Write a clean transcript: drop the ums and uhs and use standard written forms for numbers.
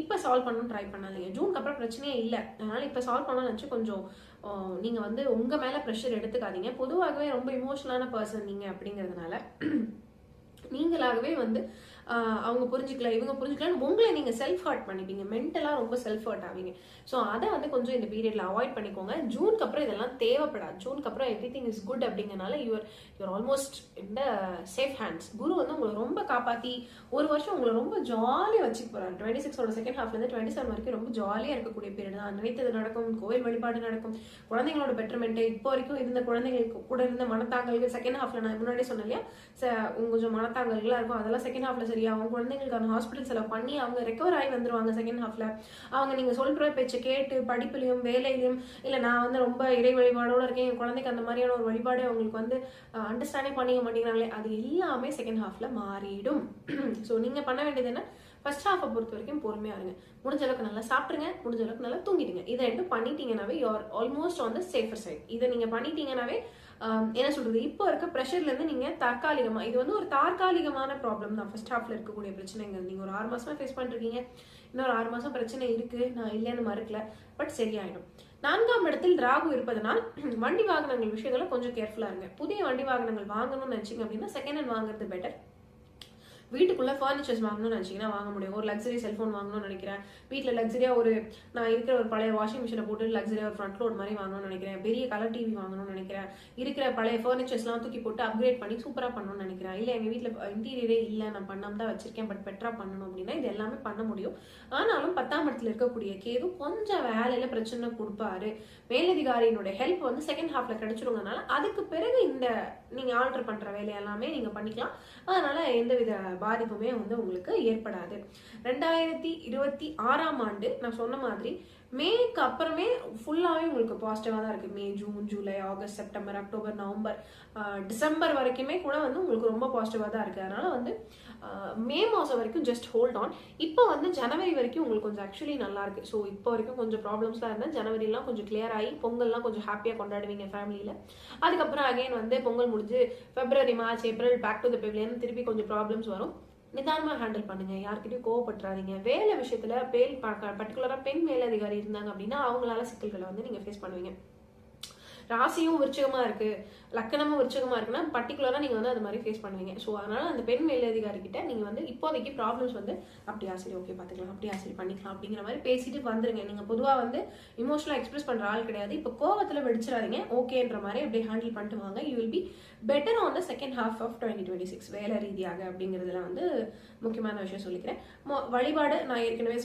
இப்போ சால்வ் பண்ணணும் ட்ரை பண்ணாதீங்க. ஜூனுக்கு அப்புறம் பிரச்சனையே இல்லை, அதனால இப்போ சால்வ் பண்ணணும்னு நினச்சி கொஞ்சம் நீங்க வந்து உங்க மேல ப்ரெஷர் எடுத்துக்காதீங்க. பொதுவாகவே ரொம்ப இமோஷனலான பர்சன் நீங்க அப்படிங்கிறதுனால நீங்களாகவே வந்து அவங்க புரிஞ்சுக்கல இவங்க புரிஞ்சுக்கலன்னு உங்களை நீங்க செல்ஃப் ஹர்ட் பண்ணிப்பீங்க, மென்டலா ரொம்ப செல்ஃப் ஹர்ட் ஆவீங்க. ஸோ அதை வந்து கொஞ்சம் இந்த பீரியட்ல அவாய்ட் பண்ணிக்கோங்க. ஜூனுக்கு அப்புறம் இதெல்லாம் தேவைப்படாது. ஜூனுக்கு அப்புறம் எவ்ரி திங் இஸ் குட் அப்படிங்கறனால யூஆர் ஆல்மோஸ்ட் இந்த சேஃப் ஹேண்ட்ஸ். குரு வந்து உங்களை ரொம்ப காப்பாத்தி ஒரு வருஷம் உங்களை ரொம்ப ஜாலியா வச்சுக்க போறாரு. 26ஓட செகண்ட் ஹாஃப்ல இருந்து 27 வரைக்கும் ரொம்ப ஜாலியா இருக்கக்கூடிய பீரியட் தான். நினைத்தது நடக்கும், கோவில் வழிபாடு நடக்கும், குழந்தைங்களோட பெட்டர்மெண்ட், இப்போ வரைக்கும் இருந்த குழந்தைங்களுக்கு கூட இருந்த மனத்தாங்கல்கள் செகண்ட் ஹாஃப்ல நான் முன்னாடியே சொன்னேன் இல்லையா, கொஞ்சம் மனத்தாங்கல்களா இருக்கும், அதெல்லாம் செகண்ட் ஹாஃப்ல சரியாகும். குழந்தைங்களுக்கான ஹாஸ்பிட்டல் செலவு பண்ணி அவங்க ரெக்கவர் ஆகி வந்துருவாங்க செகண்ட் ஹாஃப்ல. அவங்க நீங்க சொல்ற பேச்சை கேட்டு படிப்புலையும் வேலையிலையும் இல்ல நான் வந்து ரொம்ப இறை வழிபாடோட இருக்கேன், என் குழந்தைக்கு அந்த மாதிரியான ஒரு வழிபாடு அவங்களுக்கு வந்து அண்டர்ஸ்டாண்டே பண்ணிக்க மாட்டேங்கிறாங்களே, அது எல்லாமே செகண்ட் ஹாஃப்ல மாறிடும். ஸோ நீங்க பண்ண வேண்டியது என்ன, ஃபர்ஸ்ட் ஹாஃபை பொறுத்த வரைக்கும் பொறுமையா இருங்க. முடிஞ்ச அளவுக்கு நல்லா சாப்பிடுங்க, முடிஞ்ச அளவுக்கு நல்லா தூங்கிடுங்க. இதை ரெண்டும் பண்ணிட்டீங்கன்னாவே you are almost on the safer side. இதை நீங்க பண்ணிட்டீங்கன்னாவே என்ன சொல்றது, இப்போ இருக்க ப்ரெஷர்ல இருந்து நீங்க தற்காலிகமா, இது வந்து ஒரு தற்காலிகமான ப்ராப்ளம் தான். ஃபர்ஸ்ட் ஹாஃப்ல இருக்கக்கூடிய பிரச்சனைங்க நீங்க ஒரு 6 மாசமா ஃபேஸ் பண்ணிருக்கீங்க, இன்னொரு 6 மாசம் பிரச்சனை இருக்கு, நான் இல்லைன்னு மறுக்கல, பட் சரியாயிடும். 4ஆம் இடத்தில் ராகு இருப்பதனால் வண்டி வாகனங்கள் விஷயத்துல கொஞ்சம் கேர்ஃபுல்லா இருங்க. புதிய வண்டி வாகனங்கள் வாங்கணும்னு நினைச்சீங்க அப்படின்னா செகண்ட் ஹேண்ட் வாங்குறது பெட்டர். வீட்டுக்குள்ள ஃபர்னிச்சர்ஸ் வாங்கணும்னு நினைச்சீங்கன்னா வாங்க முடியும். ஒரு லக்ஸரி செல்ஃபோன் வாங்கணும்னு நினைக்கிறேன், வீட்டில் லக்ஸரியா ஒரு நான் இருக்கிற ஒரு பழைய வாஷிங் மிஷினை போட்டு லக்ஸரியா ஒரு ஃப்ரண்ட் லோட் மாதிரி வாங்கணும்னு நினைக்கிறேன், பெரிய கலர் டிவி வாங்கணும்னு நினைக்கிறேன், இருக்கிற பழைய ஃபர்னிச்சர்ஸ்லாம் தூக்கி போட்டு அப்கிரேட் பண்ணி சூப்பராக பண்ணணும்னு நினைக்கிறேன், இல்லை எங்கள் வீட்டில் இன்டீரியரே இல்லை நான் பண்ணாம தான் வச்சிருக்கேன் பட் பெட்டரா பண்ணணும் அப்படின்னா இது எல்லாமே பண்ண முடியும். ஆனாலும் 10ஆம் இடத்துல இருக்கக்கூடிய கேது கொஞ்சம் வேலையில பிரச்சனை கொடுப்பாரு. மேலதிகாரியினுடைய ஹெல்ப் வந்து செகண்ட் ஹாஃப்ல கிடைச்சிருங்கனால அதுக்கு பிறகு இந்த நீங்க ஆல்டர் பண்ற வேலை எல்லாமே நீங்க பண்ணிக்கலாம். அதனால எந்தவித பாதிப்புமே வந்து உங்களுக்கு ஏற்படாது. 2026ஆம் ஆண்டு நான் சொன்ன மாதிரி மேக்கு அப்புறமே ஃபுல்லாவே உங்களுக்கு பாசிட்டிவா தான் இருக்கு. May, June, July, August, September, October, November, December வரைக்குமே கூட வந்து உங்களுக்கு ரொம்ப பாசிட்டிவா தான் இருக்கு. அதனால வந்து மே மாசம் வரைக்கும் ஜஸ்ட் ஹோல்ட் ஆன். இப்போ வந்து ஜனவரி வரைக்கும் உங்களுக்கு கொஞ்சம் ஆக்சுவலி நல்லா இருக்கு. ஸோ இப்போ வரைக்கும் கொஞ்சம் ப்ராப்ளம்ஸ்லாம் இருந்தால் ஜனவரிலாம் கொஞ்சம் கிளியர் ஆகி பொங்கல்லாம் கொஞ்சம் ஹாப்பியாக கொண்டாடுவீங்க ஃபேமிலியில். அதுக்கப்புறம் அகைன் வந்து பொங்கல் முடிஞ்சு February, March, April back to the pavilion திருப்பி கொஞ்சம் ப்ராப்ளம்ஸ் வரும். நிதானமாக ஹேண்டில் பண்ணுங்க, யார்கிட்டயும் கோவப்பட்டுறாதீங்க. வேலை விஷயத்துல பர்டிகுலரா பெண் மேலதிகாரி இருந்தாங்க அப்படின்னா அவங்களால சிக்கல்களை வந்து நீங்க ஃபேஸ் பண்ணுவீங்க. ராசியும் விருச்சகமா இருக்கு, லக்கணமும் விருச்சகமா இருக்குன்னா பர்டிகுலரா நீங்க வந்து அது மாதிரி ஃபேஸ் பண்ணுவீங்க. ஸோ அதனால அந்த பெண் மேலதிகாரி கிட்ட நீங்க வந்து இப்போதைக்கு ப்ராப்ளம்ஸ் வந்து அப்படியா சரி ஓகே பாத்துக்கலாம், அப்படியா சரி பண்ணிக்கலாம் அப்படிங்கிற மாதிரி பேசிட்டு வந்துருங்க. நீங்க பொதுவா வந்து இமோஷனலா எக்ஸ்பிரஸ் பண்ற ஆள் கிடையாது. இப்போ கோவத்துல வெடிச்சிடாதீங்க, ஓகேன்ற மாதிரி அப்படியே ஹேண்டில் பண்ணிட்டு வாங்க. You will be better on the second half of 2026 வேலை ரீதியாக அப்படிங்கிறதுல வந்து முக்கியமான விஷயம் சொல்லிக்கிறேன். வழிபாடு நான் ஏற்கனவே